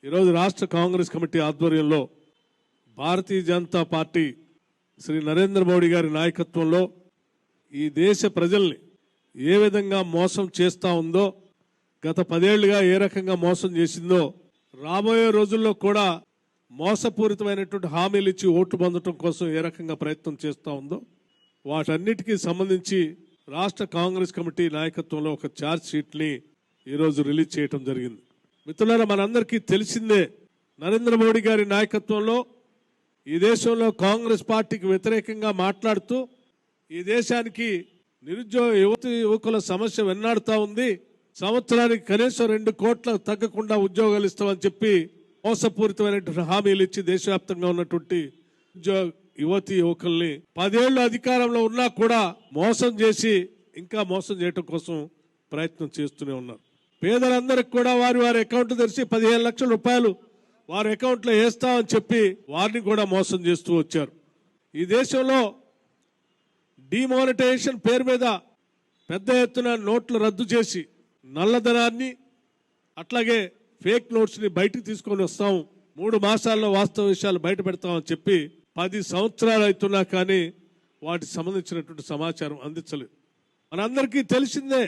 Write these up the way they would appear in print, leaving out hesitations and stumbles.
ఈరోజు రాష్ట్ర కాంగ్రెస్ కమిటీ ఆధ్వర్యంలో భారతీయ జనతా పార్టీ శ్రీ నరేంద్ర మోడీ గారి నాయకత్వంలో ఈ దేశ ప్రజల్ని ఏ విధంగా మోసం చేస్తూ ఉందో, గత 10 ఏళ్లుగా ఏ రకంగా మోసం చేసిందో, రాబోయే రోజుల్లో కూడా మోసపూరితమైనటువంటి హామీలు ఇచ్చి ఓట్లు పొందడం కోసం ఏ రకంగా ప్రయత్నం చేస్తూ ఉందో వాటన్నిటికీ సంబంధించి రాష్ట్ర కాంగ్రెస్ కమిటీ నాయకత్వంలో ఒక ఛార్జ్ షీట్ని ఈరోజు రిలీజ్ చేయడం జరిగింది. మిత్రులారా, మనందరికీ తెలిసిందే, నరేంద్ర మోడీ గారి నాయకత్వంలో ఈ దేశంలో కాంగ్రెస్ పార్టీకి వ్యతిరేకంగా మాట్లాడుతూ ఈ దేశానికి నిరుద్యోగ యువకుల సమస్య వెన్నాడుతూ ఉంది. సంవత్సరానికి కనీసం 2 కోట్ల తగ్గకుండా ఉద్యోగాలు ఇస్తామని చెప్పి మోసపూరితమైనటువంటి హామీలు ఇచ్చి దేశవ్యాప్తంగా ఉన్నటువంటి యువకుల్ని 10 ఏళ్లు అధికారంలో ఉన్నా కూడా మోసం చేసి ఇంకా మోసం చేయడం కోసం ప్రయత్నం చేస్తూనే ఉన్నారు. పేదలందరికీ కూడా వారి అకౌంట్ తెరిచి 15 లక్షల రూపాయలు వారి అకౌంట్లో వేస్తామని చెప్పి వారిని కూడా మోసం చేస్తూ వచ్చారు. ఈ దేశంలో డిమానిటైజేషన్ పేరు మీద పెద్ద ఎత్తున నోట్లు రద్దు చేసి నల్లధనాన్ని అట్లాగే ఫేక్ నోట్స్ని బయటకు తీసుకొని వస్తాం, 3 మాసాల్లో వాస్తవ విషయాలు బయట పెడతామని చెప్పి 10 సంవత్సరాలు అవుతున్నా కానీ వాటికి సంబంధించినటువంటి సమాచారం అందించలేదు. మనందరికీ తెలిసిందే,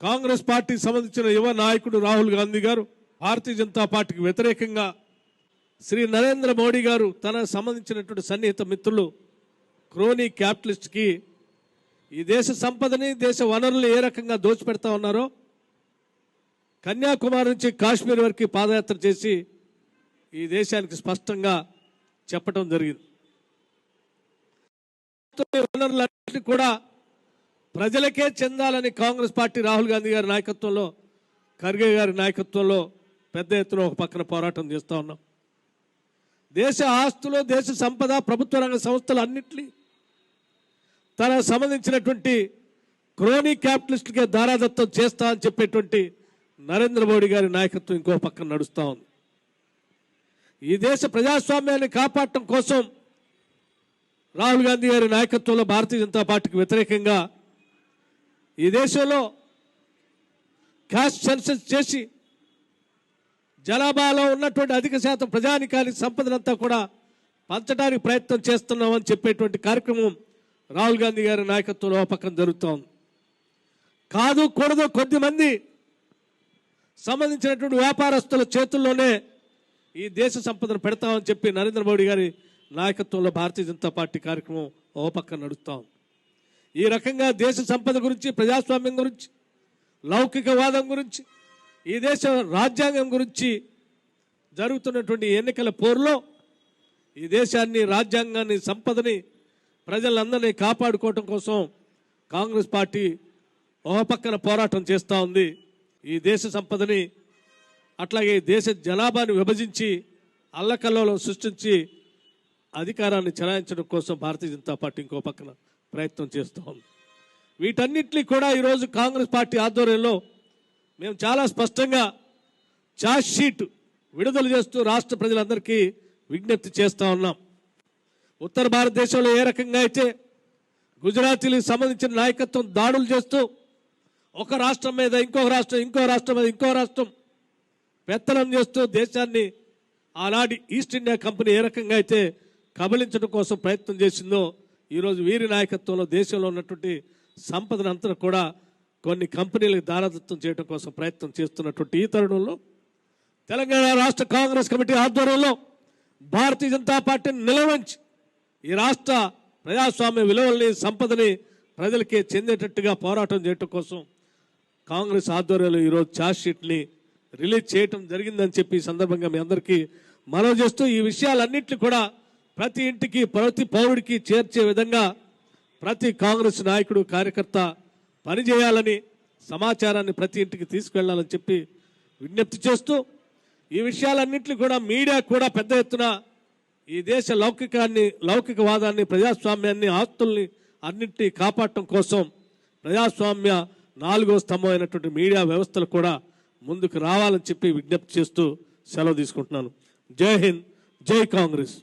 కాంగ్రెస్ పార్టీకి సంబంధించిన యువ నాయకుడు రాహుల్ గాంధీ గారు భారతీయ జనతా పార్టీకి వ్యతిరేకంగా శ్రీ నరేంద్ర మోడీ గారు తనకు సంబంధించినటువంటి సన్నిహిత మిత్రులు క్రోనీ క్యాపిటలిస్ట్కి ఈ దేశ సంపదని దేశ వనరులు ఏ రకంగా దోచిపెడతా ఉన్నారో కన్యాకుమారి నుంచి కాశ్మీర్ వరకు పాదయాత్ర చేసి ఈ దేశానికి స్పష్టంగా చెప్పడం జరిగింది. వనరులన్నింటినీ కూడా ప్రజలకే చెందాలని కాంగ్రెస్ పార్టీ రాహుల్ గాంధీ గారి నాయకత్వంలో, ఖర్గే గారి నాయకత్వంలో పెద్ద ఎత్తున ఒక పక్కన పోరాటం చేస్తూ ఉన్నాం. దేశ ఆస్తులు, దేశ సంపద, ప్రభుత్వ రంగ సంస్థలు అన్నింటినీ తనకు సంబంధించినటువంటి క్రోనీ క్యాపిటలిస్టులకే దారాదత్తం చేస్తా అని చెప్పేటువంటి నరేంద్ర మోడీ గారి నాయకత్వం ఇంకో పక్కన నడుస్తూ ఉంది. ఈ దేశ ప్రజాస్వామ్యాన్ని కాపాడటం కోసం రాహుల్ గాంధీ గారి నాయకత్వంలో భారతీయ జనతా పార్టీకి వ్యతిరేకంగా ఈ దేశంలో క్యాస్ట్ సెన్సస్ చేసి జనాభాలో ఉన్నటువంటి అధిక శాతం ప్రజానికానికి సంపదనంతా కూడా పంచడానికి ప్రయత్నం చేస్తున్నామని చెప్పేటువంటి కార్యక్రమం రాహుల్ గాంధీ గారి నాయకత్వంలో పక్కన జరుగుతూ ఉంది. కాదు కూడదు కొద్దిమంది సంబంధించినటువంటి వ్యాపారస్తుల చేతుల్లోనే ఈ దేశ సంపదను పెడతామని చెప్పి నరేంద్ర మోడీ గారి నాయకత్వంలో భారతీయ జనతా పార్టీ కార్యక్రమం ఓ పక్కన నడుస్తూ ఉంది. ఈ రకంగా దేశ సంపద గురించి, ప్రజాస్వామ్యం గురించి, లౌకికవాదం గురించి, ఈ దేశ రాజ్యాంగం గురించి జరుగుతున్నటువంటి ఎన్నికల పోరులో ఈ దేశాన్ని, రాజ్యాంగాన్ని, సంపదని, ప్రజలందరినీ కాపాడుకోవటం కోసం కాంగ్రెస్ పార్టీ ఒక పక్కన పోరాటం చేస్తూ ఉంది. ఈ దేశ సంపదని అట్లాగే దేశ జనాభాని విభజించి అల్లకల్లోలం సృష్టించి అధికారాన్ని చెలాయించడం కోసం భారతీయ జనతా పార్టీ ఇంకో పక్కన ప్రయత్నం చేస్తూ ఉంది. వీటన్నిటినీ కూడా ఈరోజు కాంగ్రెస్ పార్టీ ఆధ్వర్యంలో మేము చాలా స్పష్టంగా ఛార్జ్ షీట్ విడుదల చేస్తూ రాష్ట్ర ప్రజలందరికీ విజ్ఞప్తి చేస్తూ ఉన్నాం. ఉత్తర భారతదేశంలో ఏ రకంగా అయితే గుజరాతీలకు సంబంధించిన నాయకత్వం దాడులు చేస్తూ ఒక రాష్ట్రం మీద ఇంకో రాష్ట్రం, ఇంకో రాష్ట్రం మీద ఇంకో రాష్ట్రం పెత్తనం చేస్తూ దేశాన్ని ఆనాటి ఈస్ట్ ఇండియా కంపెనీ ఏ రకంగా అయితే కబలించడం కోసం ప్రయత్నం చేసిందో, ఈరోజు వీరి నాయకత్వంలో దేశంలో ఉన్నటువంటి సంపదనంతా కూడా కొన్ని కంపెనీలకు దారాదత్తం చేయడం కోసం ప్రయత్నం చేస్తున్నటువంటి ఈ తరుణంలో తెలంగాణ రాష్ట్ర కాంగ్రెస్ కమిటీ ఆధ్వర్యంలో భారతీయ జనతా పార్టీని నిలవంచి ఈ రాష్ట్ర ప్రజాస్వామ్య విలువల్ని, సంపదని ప్రజలకే చెందేటట్టుగా పోరాటం చేయడం కోసం కాంగ్రెస్ ఆధ్వర్యంలో ఈరోజు ఛార్జ్ షీట్ని రిలీజ్ చేయడం జరిగిందని చెప్పి ఈ సందర్భంగా మీ అందరికీ మనవి చేస్తూ, ఈ విషయాలన్నింటినీ కూడా ప్రతి ఇంటికి, ప్రతి పౌరుడికి చేర్చే విధంగా ప్రతి కాంగ్రెస్ నాయకుడు, కార్యకర్త పనిచేయాలని, సమాచారాన్ని ప్రతి ఇంటికి తీసుకువెళ్లాలని చెప్పి విజ్ఞప్తి చేస్తూ, ఈ విషయాలన్నింటినీ కూడా మీడియా కూడా పెద్ద ఎత్తున ఈ దేశ లౌకికవాదాన్ని, ప్రజాస్వామ్యాన్ని, ఆస్తుల్ని అన్నింటినీ కాపాడటం కోసం ప్రజాస్వామ్య 4వ స్తంభం అయినటువంటి మీడియా వ్యవస్థలు కూడా ముందుకు రావాలని చెప్పి విజ్ఞప్తి చేస్తూ సెలవు తీసుకుంటున్నాను. జై హింద్, జై కాంగ్రెస్.